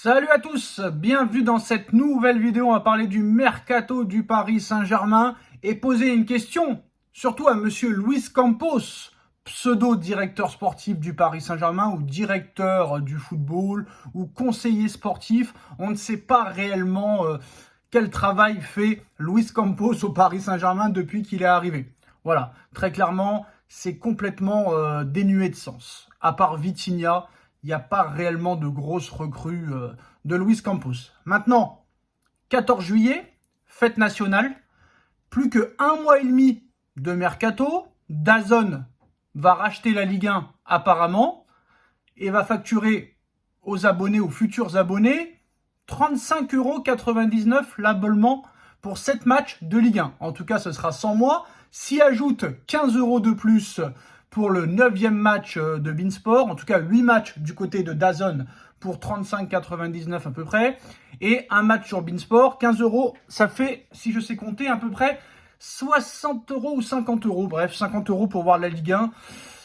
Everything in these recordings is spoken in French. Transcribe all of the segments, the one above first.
Salut à tous, bienvenue dans cette nouvelle vidéo. On va parler du mercato du Paris Saint-Germain et poser une question, surtout à monsieur Luis Campos, pseudo-directeur sportif du Paris Saint-Germain ou directeur du football ou conseiller sportif. On ne sait pas réellement quel travail fait Luis Campos au Paris Saint-Germain depuis qu'il est arrivé. Voilà, très clairement, c'est complètement dénué de sens. À part Vitinha, il n'y a pas réellement de grosses recrues de Luis Campos. Maintenant, 14 juillet, fête nationale, plus que un mois et demi de mercato. DAZN va racheter la Ligue 1 apparemment et va facturer aux abonnés, aux futurs abonnés, 35,99 € l'abonnement pour 7 matchs de Ligue 1. En tout cas, ce sera 100 mois. S'y ajoute 15 € de plus pour le 9e match de Beansport, en tout cas 8 matchs du côté de DAZN pour 35,99 à peu près, et un match sur Beansport, 15 €, ça fait, si je sais compter, à peu près 60 € ou 50 €, bref, 50 € pour voir la Ligue 1,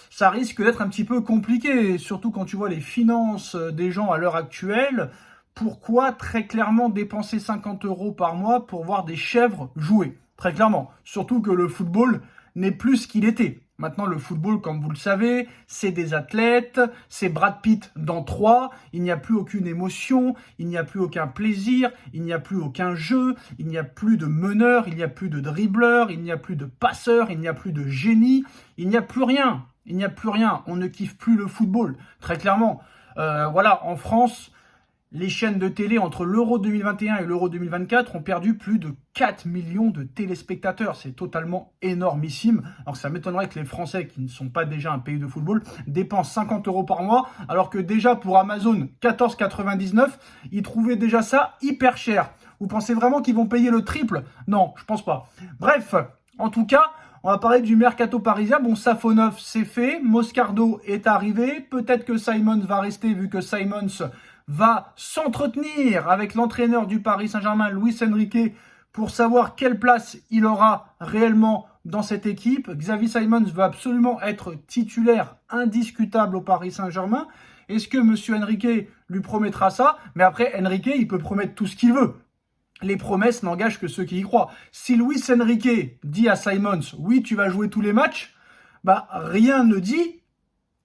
ça risque d'être un petit peu compliqué, surtout quand tu vois les finances des gens à l'heure actuelle. Pourquoi très clairement dépenser 50 € par mois pour voir des chèvres jouer? Très clairement, surtout que le football n'est plus ce qu'il était. Maintenant, le football, comme vous le savez, c'est des athlètes, c'est Brad Pitt dans 3, il n'y a plus aucune émotion, il n'y a plus aucun plaisir, il n'y a plus aucun jeu, il n'y a plus de meneur, il n'y a plus de dribbleur, il n'y a plus de passeur, il n'y a plus de génie, il n'y a plus rien. Il n'y a plus rien, on ne kiffe plus le football, très clairement. Voilà, en France, les chaînes de télé entre l'Euro 2021 et l'Euro 2024 ont perdu plus de 4 millions de téléspectateurs. C'est totalement énormissime. Alors ça m'étonnerait que les Français, qui ne sont pas déjà un pays de football, dépensent 50 € par mois, alors que déjà pour Amazon, 14,99 €, ils trouvaient déjà ça hyper cher. Vous pensez vraiment qu'ils vont payer le triple? Non, je pense pas. Bref, en tout cas, on va parler du mercato parisien. Bon, Safonov, c'est fait. Moscardo est arrivé. Peut-être que Simons va rester, vu que Simons va s'entretenir avec l'entraîneur du Paris Saint-Germain, Luis Enrique, pour savoir quelle place il aura réellement dans cette équipe. Xavi Simons veut absolument être titulaire indiscutable au Paris Saint-Germain. Est-ce que M. Enrique lui promettra ça? Mais après, Enrique, il peut promettre tout ce qu'il veut. Les promesses n'engagent que ceux qui y croient. Si Luis Enrique dit à Simons, oui, tu vas jouer tous les matchs, bah, rien ne dit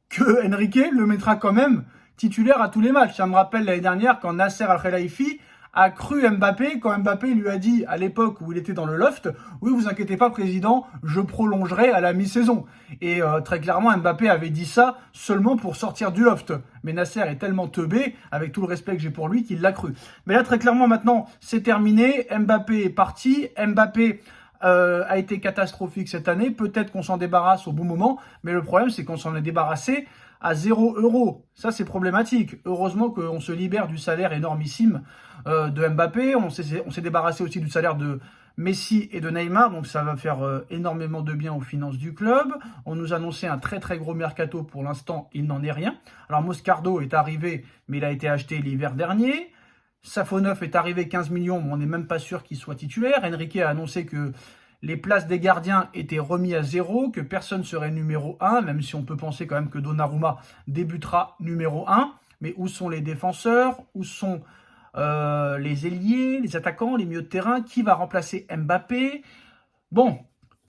que Enrique le mettra quand même titulaire à tous les matchs. Ça me rappelle l'année dernière quand Nasser Al-Khelaifi a cru Mbappé, quand Mbappé lui a dit à l'époque où il était dans le loft, oui, vous inquiétez pas président, je prolongerai à la mi-saison. Et très clairement, Mbappé avait dit ça seulement pour sortir du loft. Mais Nasser est tellement teubé, avec tout le respect que j'ai pour lui, qu'il l'a cru. Mais là, très clairement, maintenant, c'est terminé. Mbappé est parti. Mbappé a été catastrophique cette année. Peut-être qu'on s'en débarrasse au bon moment, mais le problème, c'est qu'on s'en est débarrassé à 0 €. Ça, c'est problématique. Heureusement qu'on se libère du salaire énormissime de Mbappé. On s'est débarrassé aussi du salaire de Messi et de Neymar, donc ça va faire énormément de bien aux finances du club. On nous annonçait un très très gros mercato. Pour l'instant, il n'en est rien. Alors Moscardo est arrivé, mais il a été acheté l'hiver dernier. Safonov est arrivé 15 millions, mais on n'est même pas sûr qu'il soit titulaire. Enrique a annoncé que les places des gardiens étaient remises à 0, que personne serait numéro 1, même si on peut penser quand même que Donnarumma débutera numéro 1. Mais où sont les défenseurs? Où sont les ailiers, les attaquants, les milieux de terrain? Qui va remplacer Mbappé? Bon,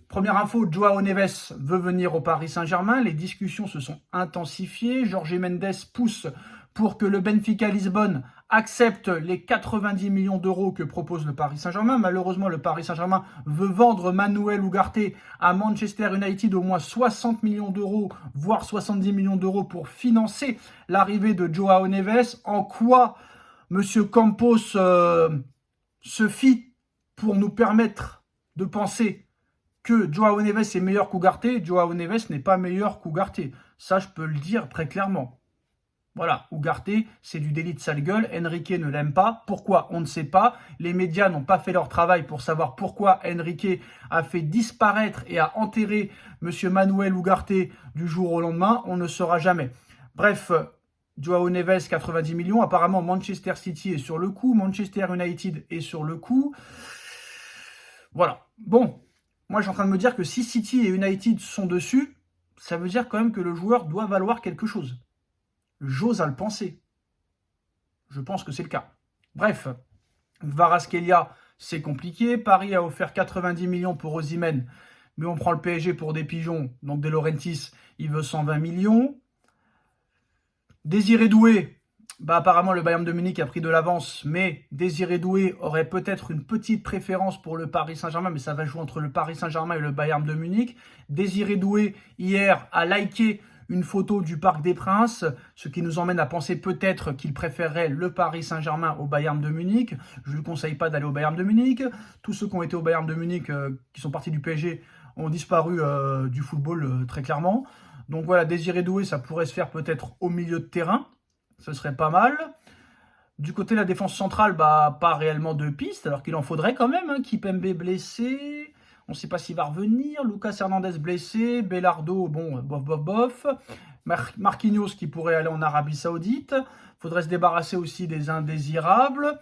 première info, Joao Neves veut venir au Paris Saint-Germain. Les discussions se sont intensifiées. Jorge Mendes pousse pour que le Benfica Lisbonne accepte les 90 millions d'euros que propose le Paris Saint-Germain. Malheureusement, le Paris Saint-Germain veut vendre Manuel Ugarte à Manchester United au moins 60 millions d'euros, voire 70 millions d'euros pour financer l'arrivée de Joao Neves. En quoi M. Campos se fie pour nous permettre de penser que Joao Neves est meilleur qu'Ugarte? Joao Neves n'est pas meilleur qu'Ugarte. Ça, je peux le dire très clairement. Voilà, Ugarte, c'est du délit de sale gueule. Enrique ne l'aime pas. Pourquoi? On ne sait pas. Les médias n'ont pas fait leur travail pour savoir pourquoi Enrique a fait disparaître et a enterré M. Manuel Ugarte du jour au lendemain. On ne saura jamais. Bref, Joao Neves, 90 millions. Apparemment, Manchester City est sur le coup. Manchester United est sur le coup. Voilà. Bon, moi, je suis en train de me dire que si City et United sont dessus, ça veut dire quand même que le joueur doit valoir quelque chose. J'ose à le penser. Je pense que c'est le cas. Bref, Kvaratskhelia, c'est compliqué. Paris a offert 90 millions pour Osimhen, mais on prend le PSG pour des pigeons. Donc De Laurentiis, il veut 120 millions. Désiré Doué, apparemment le Bayern de Munich a pris de l'avance, mais Désiré Doué aurait peut-être une petite préférence pour le Paris Saint-Germain, mais ça va jouer entre le Paris Saint-Germain et le Bayern de Munich. Désiré Doué, hier, a liké une photo du Parc des Princes, ce qui nous emmène à penser peut-être qu'il préférerait le Paris Saint-Germain au Bayern de Munich. Je ne lui conseille pas d'aller au Bayern de Munich. Tous ceux qui ont été au Bayern de Munich, qui sont partis du PSG, ont disparu du football très clairement. Donc voilà, Désiré Doué, ça pourrait se faire peut-être au milieu de terrain. Ce serait pas mal. Du côté de la défense centrale, pas réellement de piste, alors qu'il en faudrait quand même. Hein. Kipembe blessé, on ne sait pas s'il va revenir. Lucas Hernandez blessé, Belardo, bon, bof. Marquinhos qui pourrait aller en Arabie Saoudite. Faudrait se débarrasser aussi des indésirables.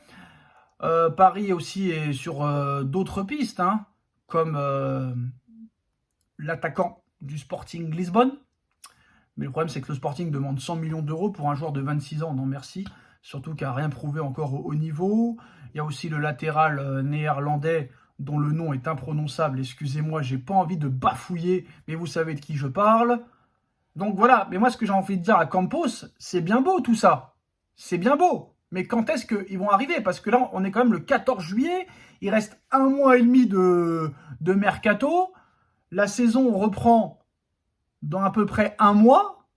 Paris aussi est sur d'autres pistes, hein, comme l'attaquant du Sporting Lisbonne. Mais le problème, c'est que le Sporting demande 100 millions d'euros pour un joueur de 26 ans. Non, merci. Surtout qu'il n'a rien prouvé encore au haut niveau. Il y a aussi le latéral néerlandais dont le nom est imprononçable. Excusez-moi, j'ai pas envie de bafouiller, mais vous savez de qui je parle. Donc voilà, mais moi, ce que j'ai envie de dire à Campos, c'est bien beau tout ça. C'est bien beau. Mais quand est-ce qu'ils vont arriver? Parce que là, on est quand même le 14 juillet. Il reste 1 mois et demi de mercato. La saison reprend dans à peu près 1 mois.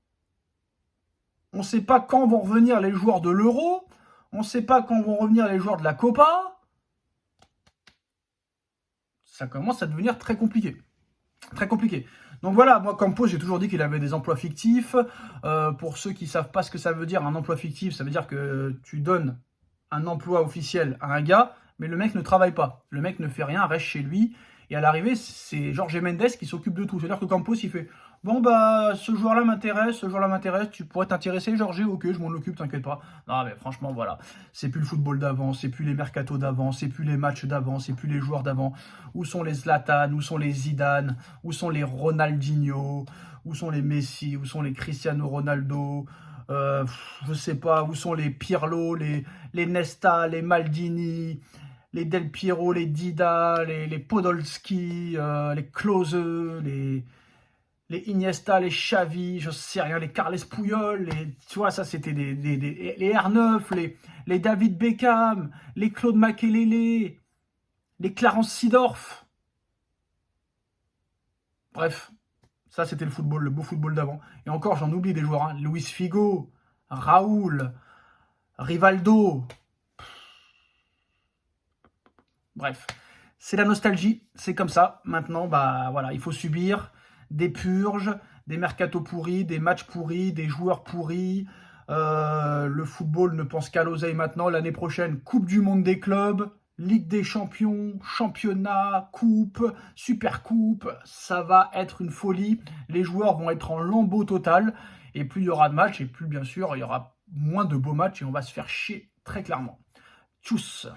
On ne sait pas quand vont revenir les joueurs de l'Euro. On ne sait pas quand vont revenir les joueurs de la Copa. Ça commence à devenir très compliqué. Très compliqué. Donc voilà, moi, Campos, j'ai toujours dit qu'il avait des emplois fictifs. Pour ceux qui ne savent pas ce que ça veut dire, un emploi fictif, ça veut dire que tu donnes un emploi officiel à un gars, mais le mec ne travaille pas. Le mec ne fait rien, reste chez lui. Et à l'arrivée, c'est Jorge Mendes qui s'occupe de tout. C'est-à-dire que Campos, il fait « Bon, ce joueur-là m'intéresse, tu pourrais t'intéresser, Jorge? Ok, je m'en occupe, t'inquiète pas. » Non, mais franchement, voilà. C'est plus le football d'avant, c'est plus les mercatos d'avant, c'est plus les matchs d'avant, c'est plus les joueurs d'avant. Où sont les Zlatan? Où sont les Zidane? Où sont les Ronaldinho? Où sont les Messi? Où sont les Cristiano Ronaldo? Je sais pas, où sont les Pirlo, les Nesta, les Maldini, les Del Piero, les Dida, les Podolski, les Klose, les Iniesta, les Xavi, je sais rien, les Carles Puyol, tu vois, ça c'était les R9, les David Beckham, les Claude Makelele, les Clarence Seedorf. Bref, ça c'était le football, le beau football d'avant. Et encore, j'en oublie des joueurs, hein. Luis Figo, Raoul, Rivaldo. Bref, c'est la nostalgie, c'est comme ça. Maintenant, voilà, il faut subir des purges, des mercatos pourris, des matchs pourris, des joueurs pourris. Le football ne pense qu'à l'oseille maintenant. L'année prochaine, Coupe du Monde des clubs, Ligue des Champions, Championnat, Coupe, Super Coupe. Ça va être une folie. Les joueurs vont être en lambeau total. Et plus il y aura de matchs, et plus bien sûr, il y aura moins de beaux matchs et on va se faire chier très clairement. Tchuss!